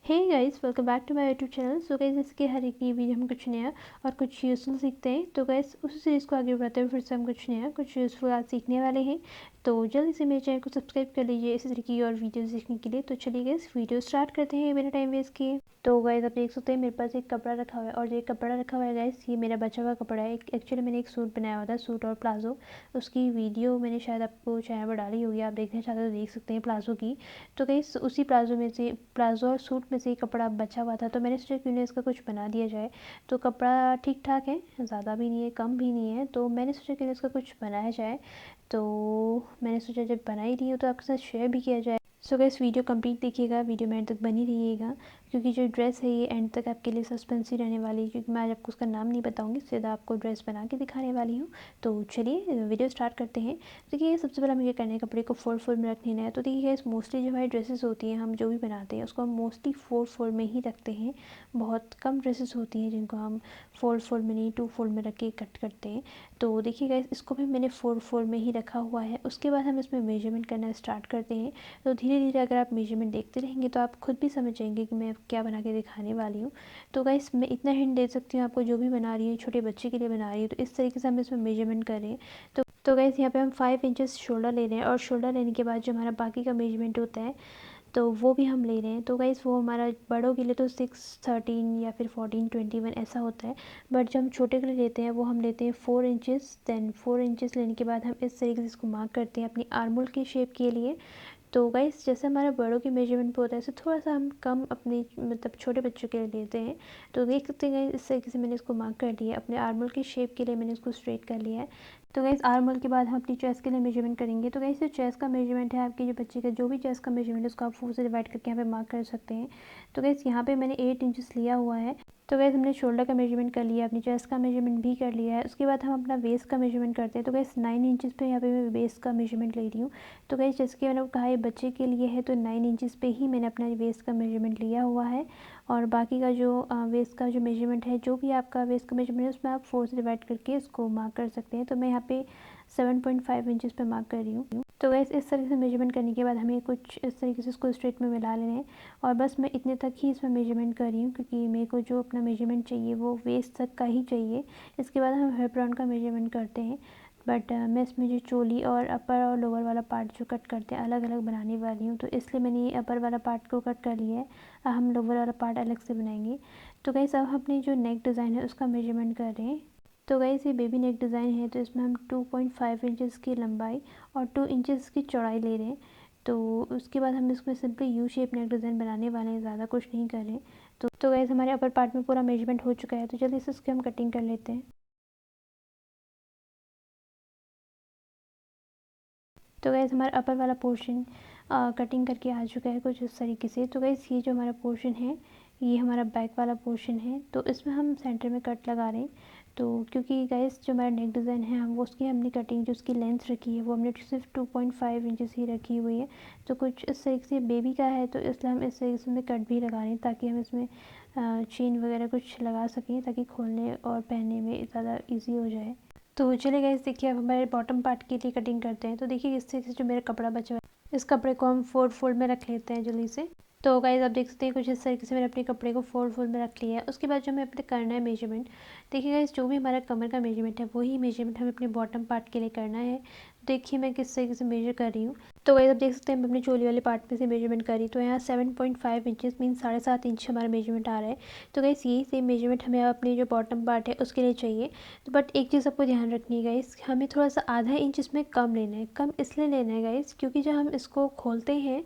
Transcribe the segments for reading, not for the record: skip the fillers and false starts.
Hey guys, welcome back to my YouTube channel. So guys, इसके हर एक नई वीडियो हम कुछ नया और कुछ यूज़फुल सीखते हैं। तो गाइस, उसी सीरीज़ को आगे बढ़ाते हुए फिर से हम कुछ नया कुछ यूज़फुल आज सीखने वाले हैं। तो जल्दी से मेरे चैनल को सब्सक्राइब कर लीजिए इसी तरह की और वीडियो सीखने के लिए। तो चलिए गाइस, वीडियो स्टार्ट करते हैं बिना टाइम वेस्ट किए। तो गाइस, आप देख सकते हैं मेरे पास एक कपड़ा रखा हुआ है, और जो कपड़ा रखा हुआ है गाइस, ये मेरा बचा हुआ कपड़ा है। एक्चुअली मैंने एक सूट बनाया हुआ था, सूट और प्लाजो। उसकी वीडियो मैंने शायद आपको चैनल पर डाली होगी, आप देखना चाहते हो तो देख सकते हैं प्लाजो की। तो गाइस, उसी प्लाजो और सूट में से कपड़ा बचा हुआ था, तो मैंने सोचा क्यों ना इसका कुछ बना दिया जाए। तो कपड़ा ठीक ठाक है, ज़्यादा भी नहीं है कम भी नहीं है, तो मैंने सोचा क्यों ना इसका कुछ बनाया जाए। तो मैंने सोचा जब बना ही रही हो तो आपके साथ शेयर भी किया जाए। सो गाइस, वीडियो कंप्लीट देखिएगा, वीडियो में एंड तक बनी रहिएगा, क्योंकि जो ड्रेस है ये एंड तक आपके लिए सस्पेंस ही रहने वाली है, क्योंकि मैं आज आपको उसका नाम नहीं बताऊंगी, सीधा आपको ड्रेस बना के दिखाने वाली हूँ। तो चलिए वीडियो स्टार्ट करते हैं। देखिए, सबसे पहले हमें ये करना है, कपड़े को 4 में रख लेना है। तो देखिए गाइस, मोस्टली जो हमारी ड्रेसेस होती हैं, हम जो भी बनाते हैं उसको हम मोस्टली 4 में ही रखते हैं। बहुत कम ड्रेसेस होती हैं जिनको हम 4 में नहीं 2 में रख के कट करते हैं। तो देखिए गाइस, इसको भी मैंने 4 में ही रखा हुआ है। उसके बाद हम इसमें मेजरमेंट करना स्टार्ट करते हैं। तो धीरे धीरे अगर आप मेजरमेंट देखते रहेंगे तो आप खुद भी समझ जाएंगे कि मैं क्या बना के दिखाने वाली हूँ। तो गाइस, मैं इतना हिंट दे सकती हूँ आपको, जो भी बना रही है छोटे बच्चे के लिए बना रही है, तो इस तरीके से हम इसमें मेजरमेंट करें। तो गाइस, यहाँ पे हम 5 इंचेस शोल्डर ले रहे हैं, और शोल्डर लेने के बाद जो हमारा बाकी का मेजरमेंट होता है तो वो भी हम ले रहे हैं। तो गाइस, वो हमारा बड़ों के लिए तो 6, 13 या फिर 14, 21 ऐसा होता है। बट जब हम छोटे के लिए लेते हैं वो हम लेते हैं 4 इंचेस। देन 4 इंचेस लेने के बाद हम इस तरीके से इसको मार्क करते हैं अपनी आर्मोल की शेप के लिए। तो गाइस, जैसे हमारा बड़ों के मेजरमेंट पे होता है, ऐसे थोड़ा सा हम कम अपने मतलब छोटे बच्चों के लिए लेते हैं। तो देख सकते हैं गाइस, इस तरीके से मैंने इसको मार्क कर लिया अपने आर्मोल की शेप के लिए, मैंने इसको स्ट्रेट कर लिया है। तो गाइस, आर्मोल के बाद हम अपनी चेस्ट के लिए मेजरमेंट करेंगे। तो गाइस, जो चेस्ट का मेजरमेंट है, आपके जो बच्चे का जो भी चेस्ट का मेजरमेंट है उसको आप 4 से डिवाइड करके यहाँ पे मार्क कर सकते हैं। तो गाइस, यहाँ पे मैंने 8 इंचेस लिया हुआ है। तो गाइस, हमने शोल्डर का मेजरमेंट कर लिया, अपनी चेस्ट का मेजरमेंट भी कर लिया है। उसके बाद हम अपना वेस्ट का मेजरमेंट करते हैं। तो गाइस, 9 इंचेस पे यहाँ पे मैं वेस्ट का मेजरमेंट ले रही हूँ। तो गाइस, जैसे कि मैंने कहा ये बच्चे के लिए है, तो 9 इंचेस पे ही मैंने अपना वेस्ट का मेजरमेंट लिया हुआ है। और बाकी का जो वेस्ट का जो मेजरमेंट है, जो भी आपका वेस्ट का मेजरमेंट है, उसमें आप 4 से डिवाइड करके इसको मार्क कर सकते हैं। तो मैं यहाँ पे 7.5 इंचेस पे मार्क कर रही हूँ। तो गाइस, इस तरीके से मेजरमेंट करने के बाद हमें कुछ इस तरीके से इसको स्ट्रेट में मिला लेना है। और बस मैं इतने तक ही इसमें मेजरमेंट कर रही हूँ, क्योंकि मेरे को जो अपना मेजरमेंट चाहिए वो वेस्ट तक का ही चाहिए। इसके बाद हम हिप राउंड का मेजरमेंट करते हैं। बट मैं इसमें जो चोली और अपर और लोअर वाला पार्ट जो कट करते हैं अलग अलग बनाने वाली हूँ, तो इसलिए मैंने ये अपर वाला पार्ट को कट कर लिया है। अब हम लोअर वाला पार्ट अलग से बनाएंगे। तो गाइस, अब अपनी जो नेक डिज़ाइन है उसका मेजरमेंट कर रहे हैं। तो गाइस, ये बेबी नेक डिज़ाइन है, तो इसमें हम 2.5 इंचेस की लंबाई और 2 इंचेस की चौड़ाई ले रहे हैं। तो उसके बाद हम इसमें सिंपली यू शेप नेक डिज़ाइन बनाने वाले हैं, ज़्यादा कुछ नहीं कर रहे। तो गाइस, हमारे अपर पार्ट में पूरा मेजरमेंट हो चुका है, तो जल्दी से इसकी हम कटिंग कर लेते हैं। तो गाइस, हमारा अपर वाला पोर्शन कटिंग करके आ चुका है कुछ इस तरीके से। तो गाइस, ये जो हमारा पोर्शन है ये हमारा बैक वाला पोर्शन है, तो इसमें हम सेंटर में कट लगा रहे हैं। तो क्योंकि गाइस, जो हमारा नेक डिज़ाइन है, हम वो उसकी हमने कटिंग जो उसकी लेंथ रखी है वो हमने सिर्फ 2.5 इंचेस ही रखी हुई है। तो कुछ इस तरीके से बेबी का है, तो इसलिए हम इस तरीके से में कट भी लगा रहे हैं, ताकि हम इसमें चेन वगैरह कुछ लगा सकें, ताकि खोलने और पहनने में ज़्यादा ईजी हो जाए। तो चलिए गाइस, देखिए अब हमारे बॉटम पार्ट के लिए कटिंग करते हैं। तो देखिए, इस तरीके से जो मेरा कपड़ा बचा हुआ है, इस कपड़े को हम 4 फोल्ड में रख लेते हैं जल्दी से। तो गाइस, आप देख सकते हैं कुछ इस तरीके से मैंने अपने कपड़े को 4 फोल्ड में रख लिया है। उसके बाद जो हमें अपने करना है मेजरमेंट, देखिए गाइस, जो भी हमारा कमर का मेजरमेंट है वही मेजरमेंट हमें अपने बॉटम पार्ट के लिए करना है। देखिए मैं किस तरीके से मेजर कर रही हूँ। तो गाइस, आप देख सकते हैं मैं अपनी चोली वाले पार्ट में से मेजरमेंट कर रही हूँ। तो यहाँ 7.5 इंचेस मीन 7.5 इंच हमारा मेजरमेंट आ रहा है। तो गाइस, यही सेम मेजरमेंट हमें अपनी जो बॉटम पार्ट है उसके लिए चाहिए। तो बट एक चीज़ आपको ध्यान रखनी है गाइस, हमें थोड़ा सा आधा इंच इसमें कम लेना है। कम इसलिए लेना है गाइस, क्योंकि जब हम इसको खोलते हैं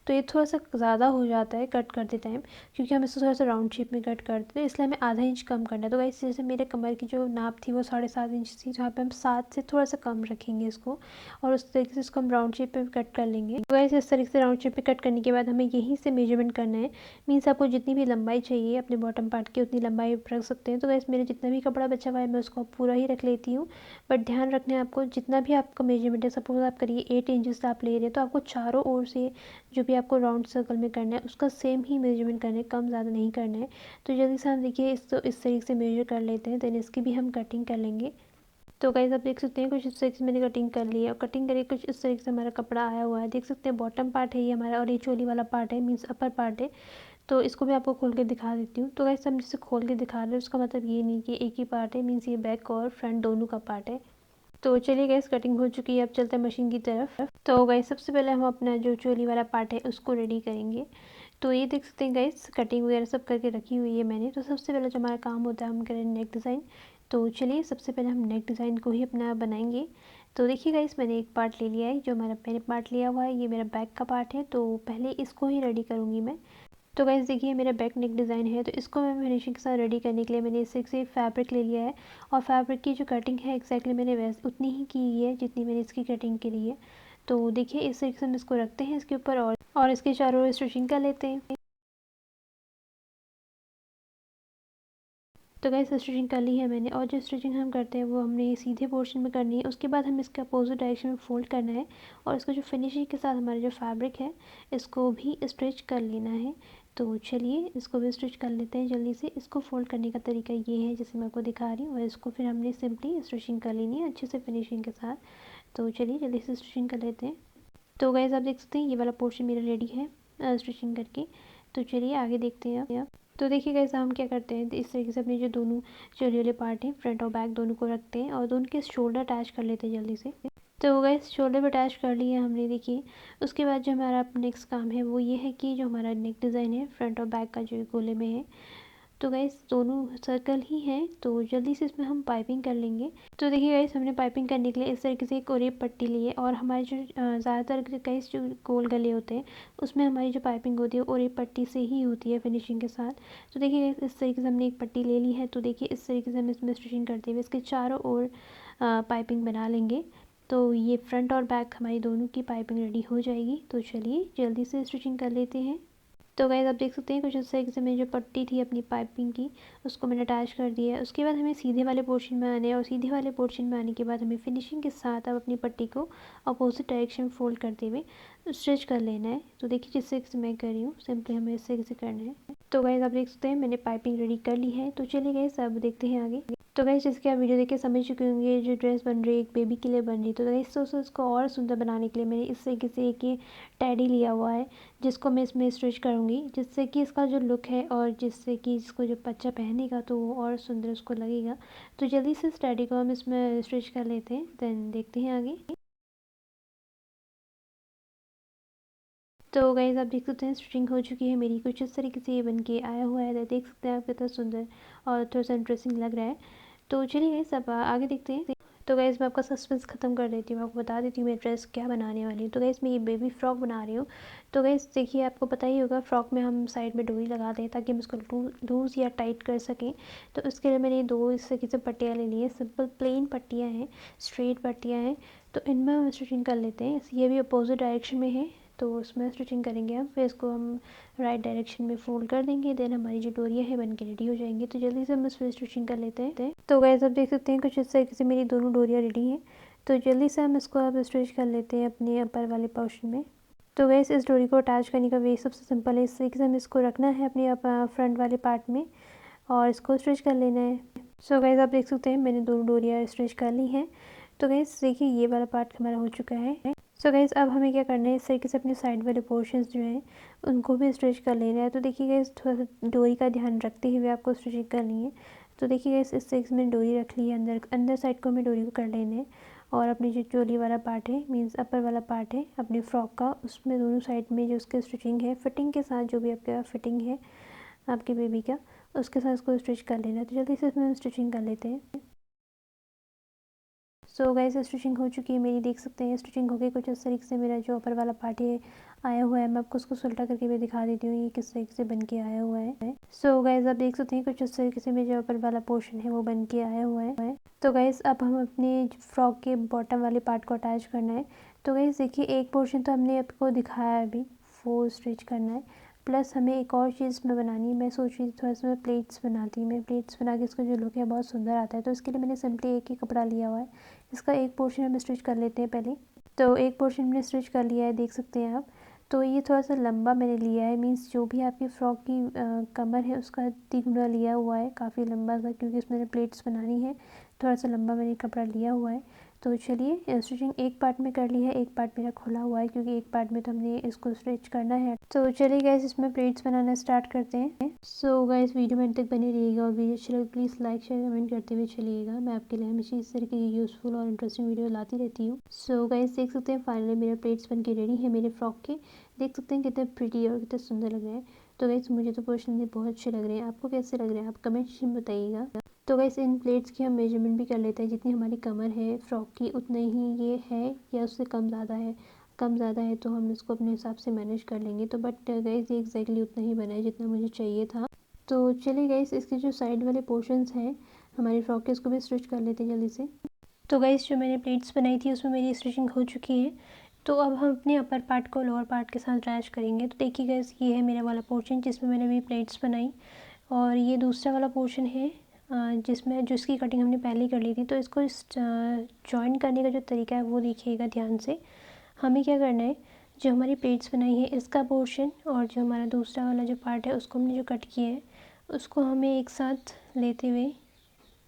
तो ये थोड़ा सा ज़्यादा हो जाता है कट करते टाइम, क्योंकि हम इसको थोड़ा सा राउंड शेप में कट करते हैं, इसलिए हमें आधा इंच कम करना है। तो गाइस, जैसे मेरे कमर की जो नाप थी वो 7.5 इंच थी, जहाँ पे हम 7 से थोड़ा सा कम रखेंगे इसको, और उस तरीके से इसको हम राउंड शेप पे कट कर लेंगे। तो गाइस, इस तरीके से राउंड शेप पे कट करने के बाद हमें यहीं से मेजरमेंट करना है। मीन्स आपको जितनी भी लंबाई चाहिए अपने बॉटम पार्ट की उतनी लंबाई रख सकते हैं। तो गाइस, मेरे जितना भी कपड़ा बचा हुआ है मैं उसको पूरा ही रख लेती हूँ। बट ध्यान रखना है आपको, जितना भी आपका मेजरमेंट है, सपोज आप करिए 8 इंचेस आप ले रहे हैं, तो आपको चारों ओर से जो भी आपको राउंड सर्कल में करना है उसका सेम ही मेजरमेंट करना है, कम ज़्यादा नहीं करना है। तो जल्दी से हम देखिए इस तरीके से मेजर कर लेते हैं, देन इसकी भी हम कटिंग कर लेंगे। तो गाइस, आप देख सकते हैं कुछ इस तरीके से मैंने कटिंग कर ली है, और कटिंग करके कुछ इस तरीके से हमारा कपड़ा आया हुआ है। देख सकते हैं बॉटम पार्ट है ये हमारा, और ये चोली वाला पार्ट है, मीन्स अपर पार्ट है। तो इसको मैं आपको खोल के दिखा देती हूँ। तो गाइस हम जिसे खोल के दिखा रहे हैं उसका मतलब ये नहीं कि एक ही पार्ट है, मीन्स ये बैक और फ्रंट दोनों का पार्ट है। तो चलिए गाइस कटिंग हो चुकी है, अब चलते हैं मशीन की तरफ। तो गाइस सबसे पहले हम अपना जो चोली वाला पार्ट है उसको रेडी करेंगे। तो ये देख सकते हैं गाइस कटिंग वगैरह सब करके रखी हुई है मैंने। तो सबसे पहले जो हमारा काम होता है हम करें नेक डिज़ाइन। तो चलिए सबसे पहले हम नेक डिज़ाइन को ही अपना बनाएंगे। तो देखिए गाइस मैंने एक पार्ट ले लिया है, जो मैंने पार्ट लिया हुआ है ये मेरा बैक का पार्ट है। तो पहले इसको ही रेडी करूँगी मैं। तो गाइस देखिए मेरा बैक नेक डिज़ाइन है, तो इसको मैं फिनिशिंग के साथ रेडी करने के लिए मैंने इससे से फैब्रिक ले लिया है। और फैब्रिक की जो कटिंग है एक्जैक्टली मैंने वैसे उतनी ही की है जितनी मैंने इसकी कटिंग की है। तो देखिए इस तरीके से हम इसको रखते हैं इसके ऊपर और इसके चारों ओर स्टिचिंग कर लेते हैं। तो गाइस स्टिचिंग कर ली है मैंने, और जो स्टिचिंग हम करते हैं वो हमने सीधे पोर्शन में करनी है। उसके बाद हमें इसका अपोजिट डायरेक्शन में फोल्ड करना है और इसको जो फिनिशिंग के साथ हमारा जो फैब्रिक है इसको भी स्टिच कर लेना है। तो चलिए इसको भी स्टिच कर लेते हैं जल्दी से। इसको फोल्ड करने का तरीका ये है जैसे मैं आपको दिखा रही हूँ, और इसको फिर हमने सिंपली स्टिचिंग कर लेनी है अच्छे से फिनिशिंग के साथ। तो चलिए जल्दी से स्टिचिंग कर लेते हैं। तो गाइस आप देख सकते हैं ये वाला पोर्शन मेरा रेडी है स्टिचिंग करके। तो चलिए आगे देखते हैं अब। तो देखिए गाइस हम क्या करते हैं, इस तरीके से अपने जो दोनों चोली वाले पार्ट हैं फ्रंट और बैक दोनों को रखते हैं और दोनों के शोल्डर अटैच कर लेते हैं जल्दी से। तो गाइस शोल्डर पे अटैच कर लिया हमने देखिए। उसके बाद जो हमारा नेक्स्ट काम है वो ये है कि जो हमारा नेक डिज़ाइन है फ्रंट और बैक का जो गोले में है, तो गाइस दोनों सर्कल ही हैं, तो जल्दी से इसमें हम पाइपिंग कर लेंगे। तो देखिए गाइस हमने पाइपिंग करने के लिए इस तरीके से एक और पट्टी ली है, और हमारे जो ज़्यादातर गाइस जो गोल गले होते हैं उसमें हमारी जो पाइपिंग होती है और पट्टी से ही होती है फिनिशिंग के साथ। तो देखिए गाइस इस तरीके से हमने एक पट्टी ले ली है। तो देखिए इस तरीके से हम इसमें स्टिचिंग करते हुए इसके चारों ओर पाइपिंग बना लेंगे। तो ये फ्रंट और बैक हमारी दोनों की पाइपिंग रेडी हो जाएगी। तो चलिए जल्दी से स्टिचिंग कर लेते हैं। तो गाइस आप देख सकते हैं कुछ इस तरीके से मैंने जो पट्टी थी अपनी पाइपिंग की उसको मैंने अटैच कर दिया है। उसके बाद हमें सीधे वाले पोर्शन में आने, और सीधे वाले पोर्शन में आने के बाद हमें फिनिशिंग के साथ अब अपनी पट्टी को अपोजिट डायरेक्शन में फोल्ड करते हुए स्टिच कर लेना है। तो देखिए जिस तरीके से मैं कर रही हूँ सिंपली हमें इस तरीके से करना है। तो गाइस आप देख सकते हैं मैंने पाइपिंग रेडी कर ली है। तो चलिए गाइस अब देखते हैं आगे। तो गाइस जैसे कि आप वीडियो देख के समझ चुके होंगे जो ड्रेस बन रही है एक बेबी के लिए बन रही है। तो गाइस तो उसको और सुंदर बनाने के लिए मैंने इस तरीके से एक ये टेडी लिया हुआ है जिसको मैं इसमें स्टिच करूँगी, जिससे कि इसका जो लुक है और जिससे कि इसको जो बच्चा पहनेगा तो वो और सुंदर उसको लगेगा। तो जल्दी से इस टेडी को हम इसमें स्टिच कर लेते हैं, देन देखते हैं आगे। तो गाइस आप देख सकते हैं स्टिचिंग हो चुकी है मेरी, कुछ इस तरीके से ये बन के आया हुआ है। देख सकते हैं आप कितना सुंदर और थोड़ा सा इंटरेस्टिंग लग रहा है। तो चलिए गाइस अब आगे देखते हैं। तो गाइस मैं आपका सस्पेंस ख़त्म कर देती हूँ, आपको बता देती हूँ मैं ड्रेस क्या बनाने वाली हूँ। तो गाइस मैं ये बेबी फ्रॉक बना रही हूँ। तो गाइस देखिए आपको पता ही होगा फ्रॉक में हम साइड में डोरी लगा दें ताकि हम उसको लूज़ या टाइट कर सकें। तो इसके लिए मैंने दो इस तरीके से पट्टियाँ ले ली हैं, सिंपल प्लेन पट्टियाँ हैं, स्ट्रेट पट्टियाँ हैं। तो इनमें हम स्टिचिंग कर लेते हैं। ये भी अपोजिट डायरेक्शन में है तो उसमें स्टिचिंग करेंगे हम। फिर इसको हम राइट डायरेक्शन में फोल्ड कर देंगे, देन हमारी जो डोरियाँ हैं बन के रेडी हो जाएंगी। तो जल्दी से हम इस पर स्टिचिंग कर लेते हैं। तो गाइस आप देख सकते हैं कुछ इस तरीके से मेरी दोनों डोरियाँ रेडी हैं। तो जल्दी से हम इसको अब स्टिच कर लेते हैं अपने अपर वाले पोर्शन में। तो गाइस इस डोरी को अटैच करने का वे सबसे सिंपल है, इस तरीके से हमें इसको रखना है अपने फ्रंट वाले पार्ट में और इसको स्टिच कर लेना है। सो गाइस आप देख सकते हैं मैंने दोनों डोरियाँ स्टिच कर ली हैं। तो गाइस देखिए ये वाला पार्ट हमारा हो चुका है। सो गाइस अब हमें क्या करना है, इस तरीके से अपने साइड वाले पोर्शंस जो हैं उनको भी स्टिच कर लेना है। तो देखिए गाइस थोड़ा सा डोरी का ध्यान रखते हुए आपको स्टिचिंग करनी है। तो देखिए गाइस इस तरीके से मैंने डोरी रख ली है, अंदर साइड को हमें डोरी को कर लेना है। और अपनी जो चोली वाला पार्ट है मीन्स अपर वाला पार्ट है अपने फ्रॉक का, उसमें दोनों साइड में जो उसके स्टिचिंग है फिटिंग के साथ, जो भी आपका फिटिंग है आपके बेबी का उसके साथ उसको स्टिच कर लेना है। तो जल्दी से इसमें स्टिचिंग कर लेते हैं। सो गाइस स्टिचिंग हो चुकी है मेरी, देख सकते हैं स्टिचिंग हो गई। कुछ इस तरीके से मेरा जो ऊपर वाला पार्ट है आया हुआ है। मैं आपको उसको उल्टा करके भी दिखा देती हूँ ये किस तरीके से बन के आया हुआ है। सो गाइस आप देख सकते हैं कुछ इस तरीके से मेरा जो ऊपर वाला पोर्शन है वो बन के आया हुआ है। तो गाइस अब हम अपने फ्रॉक के बॉटम वाले पार्ट को अटैच करना है। तो गाइस देखिए एक पोर्शन तो हमने आपको दिखाया है अभी, वो स्टिच करना है, प्लस हमें एक और चीज़ में बनानी है। मैं सोच रही थी थोड़ा सा मैं प्लेट्स बनाती, मैं प्लेट्स बना के इसका जो लुक है बहुत सुंदर आता है। तो इसके लिए मैंने सिंपली एक ही कपड़ा लिया हुआ है, इसका एक पोर्शन हम स्टिच कर लेते हैं पहले। तो एक पोर्शन मैंने स्टिच कर लिया है, देख सकते हैं आप। तो ये थोड़ा सा लंबा मैंने लिया है, मीन्स जो भी आपकी फ़्रॉक की कमर है उसका 3 गुना लिया हुआ है, काफ़ी लंबा सा, क्योंकि इसमें प्लेट्स बनानी है। थोड़ा सा लंबा मैंने कपड़ा लिया हुआ है। तो चलिए स्टिचिंग एक पार्ट में कर ली है, एक पार्ट मेरा खुला हुआ है क्योंकि एक पार्ट में तो हमने इसको स्टिच करना है। तो चलिए गाइस इसमें प्लेट्स बनाना स्टार्ट करते हैं। सो गाइस वीडियो में अंत तक बने रहिएगा और वीडियो अच्छा लगे प्लीज़ लाइक शेयर कमेंट करते हुए चलिएगा। मैं आपके लिए हमेशा इस तरह की यूज़फुल और इंटरेस्टिंग वीडियो लाती रहती हूँ। सो गाइस देख सकते हैं फाइनली मेरे प्लेट्स बन के रेडी है मेरे फ्रॉक के। देख सकते हैं कितने प्रिटी और कितने सुंदर लग रहे हैं। तो गाइस मुझे तो पर्सनली बहुत अच्छे लग रहे हैं, आपको कैसे लग रहे हैं आप कमेंट में बताइएगा। तो गाइस इन प्लेट्स की हम मेजरमेंट भी कर लेते हैं, जितनी हमारी कमर है फ्रॉक की उतना ही ये है या उससे कम ज़्यादा है। कम ज़्यादा है तो हम इसको अपने हिसाब से मैनेज कर लेंगे। तो बट गाइस ये एग्जैक्टली उतना ही बना है जितना मुझे चाहिए था। तो चलिए गाइस इसके जो साइड वाले पोर्शंस हैं हमारी फ्रॉक के उसको भी स्टिच कर लेते हैं जल्दी से। तो गाइस जो मैंने प्लेट्स बनाई थी उसमें मेरी स्टिचिंग हो चुकी है। तो अब हम अपने अपर पार्ट को लोअर पार्ट के साथ अटैच करेंगे। तो देखिए गाइस ये है मेरा वाला पोर्शन जिसमें मैंने अभी प्लेट्स बनाई और ये दूसरा वाला पोर्शन है जिसकी कटिंग हमने पहले ही कर ली थी। तो इसको जॉइन करने का जो तरीका है वो देखिएगा ध्यान से। हमें क्या करना है, जो हमारी प्लेट्स बनाई है इसका पोर्शन और जो हमारा दूसरा वाला जो पार्ट है उसको हमने जो कट किया है उसको हमें एक साथ लेते हुए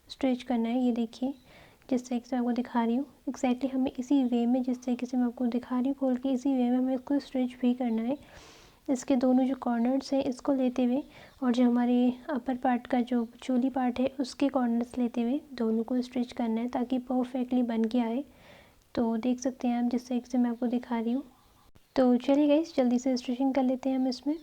स्ट्रेच करना है। ये देखिए जिस तरीके से आपको दिखा रही हूँ एग्जैक्टली हमें इसी वे में, जिस तरीके से मैं आपको दिखा रही हूँ खोल के, इसी वे में हमें इसको स्ट्रेच भी करना है। इसके दोनों जो कॉर्नर्स हैं इसको लेते हुए और जो हमारे अपर पार्ट का जो चोली पार्ट है उसके कॉर्नर्स लेते हुए दोनों को स्टिच करना है ताकि परफेक्टली बन के आए। तो देख सकते हैं आप जिस तरीके से मैं आपको दिखा रही हूँ। तो चलिए गाइस जल्दी से स्टिचिंग कर लेते हैं हम इसमें।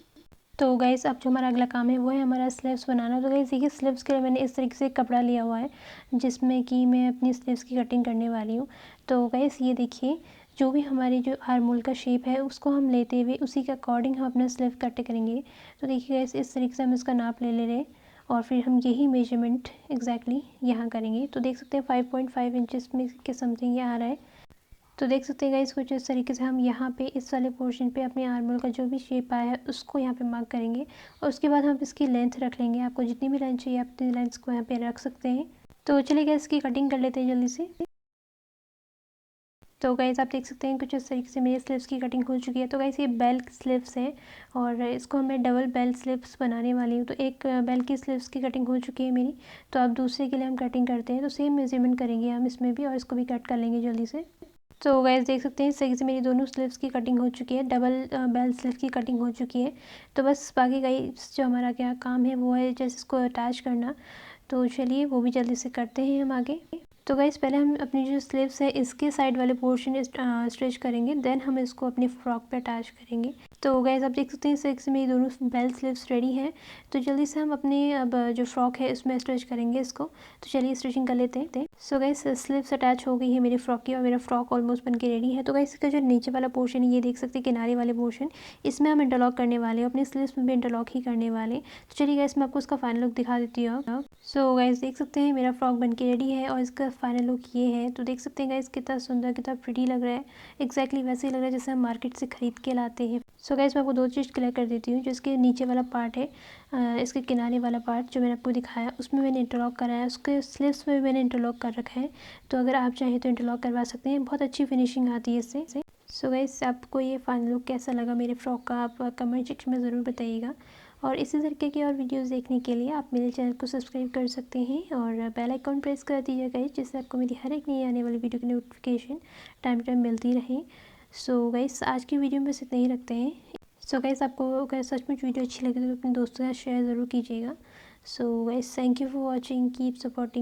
तो गाइस अब जो हमारा अगला काम है वो है हमारा स्लीव्स बनाना। तो गाइस देखिए स्लीव्स के लिए मैंने इस तरीके से कपड़ा लिया हुआ है जिसमें कि मैं अपनी स्लीव्स की कटिंग करने वाली हूँ। तो गाइस ये देखिए जो भी हमारी जो आर्मोल का शेप है उसको हम लेते हुए उसी के अकॉर्डिंग हम अपना स्लीव कट करेंगे। तो देखिए गाइस इस तरीके से हम इसका नाप ले रहे हैं और फिर हम यही मेजरमेंट एग्जैक्टली यहाँ करेंगे। तो देख सकते हैं 5.5 इंचज़ में के समथिंग ये आ रहा है। तो देख सकते हैं गाइस कुछ इस तरीके से हम यहाँ पे इस वाले पोर्शन पे अपने आर्मोल का जो भी शेप आया है उसको यहाँ पे मार्क करेंगे और उसके बाद हम इसकी लेंथ रख लेंगे। आपको जितनी भी लेंथ चाहिए आप उतनी लेंथ को यहाँ पे रख सकते हैं। तो चलिए गाइस इसकी कटिंग कर लेते हैं जल्दी से। तो गाइस आप देख सकते हैं कुछ इस तरीके से मेरे स्लीव्स की कटिंग हो चुकी है। तो गाइस ये बेल स्लीव्स है और इसको मैं डबल बेल स्लीव्स बनाने वाली हूँ। तो एक बेल की स्लीव्स की कटिंग हो चुकी है मेरी, तो अब दूसरे के लिए हम कटिंग करते हैं। तो सेम मेजरमेंट करेंगे हम इसमें भी और इसको भी कट कर लेंगे जल्दी से। तो गाइस देख सकते हैं सही से मेरी दोनों स्लीव्स की कटिंग हो चुकी है, डबल बेल स्लीव की कटिंग हो चुकी है। तो बस बाकी गाइस जो हमारा क्या काम है वो है जैसे इसको अटैच करना। तो चलिए वो भी जल्दी से करते हैं हम आगे। तो गाइस पहले हम अपनी जो स्लीव्स है इसके साइड वाले पोर्शन स्ट्रेच करेंगे, देन हम इसको अपनी फ्रॉक पे अटैच करेंगे। तो गाइस आप देख सकते हैं इस मेरी दोनों बेल स्लीव्स रेडी हैं। तो जल्दी से हम अपने अब जो फ्रॉक है उसमें स्टिच करेंगे इसको। तो चलिए स्टिचिंग कर लेते हैं। सो गाइस स्लीव्स अटैच हो गई है मेरी फ्रॉक की और मेरा फ्रॉक ऑलमोस्ट बन के रेडी है। तो गाइस इसका जो नीचे वाला पोर्शन है ये देख सकते हैं किनारे वाले पोर्शन, इसमें हम इंटरलॉक करने वाले हैं, अपनी स्लीव्स में भी इंटरलॉक ही करने वाले। तो चलिए गाइस मैं आपको इसका फाइनल लुक दिखा देती हूँ। सो गाइस देख सकते हैं मेरा फ्रॉक बन के रेडी है और इसका फाइनल लुक ये है। तो देख सकते हैं गाइस कितना सुंदर कितना प्रिटी लग रहा है, एग्जैक्टली वैसे ही लग रहा है जैसे हम मार्केट से खरीद के लाते हैं। सो गाइस मैं आपको दो चीज़ क्लियर कर देती हूँ। जो इसके नीचे वाला पार्ट है इसके किनारे वाला पार्ट जो मैंने आपको दिखाया उसमें मैंने इंटरलॉक करा है, उसके स्लीव्स में भी मैंने इंटरलॉक कर रखा है। तो अगर आप चाहें तो इंटरलॉक करवा सकते हैं, बहुत अच्छी फिनिशिंग आती है इससे। सो गाइस आपको ये फाइनल लुक कैसा लगा मेरे फ्रॉक का आप कमेंट सेक्शन में ज़रूर बताइएगा। और इसी तरीके की और वीडियोस देखने के लिए आप मेरे चैनल को सब्सक्राइब कर सकते हैं और बेल आइकॉन प्रेस कर दीजिएगा जिससे आपको मेरी हर एक नई आने वाली वीडियो की नोटिफिकेशन टाइम टू टाइम मिलती रहे। सो गाइस आज की वीडियो में बस इतना ही रखते हैं। सो गाइस आपको अगर सचमुच वीडियो अच्छी लगे तो अपने दोस्तों के साथ शेयर ज़रूर कीजिएगा। So guys thank you for watching, keep supporting.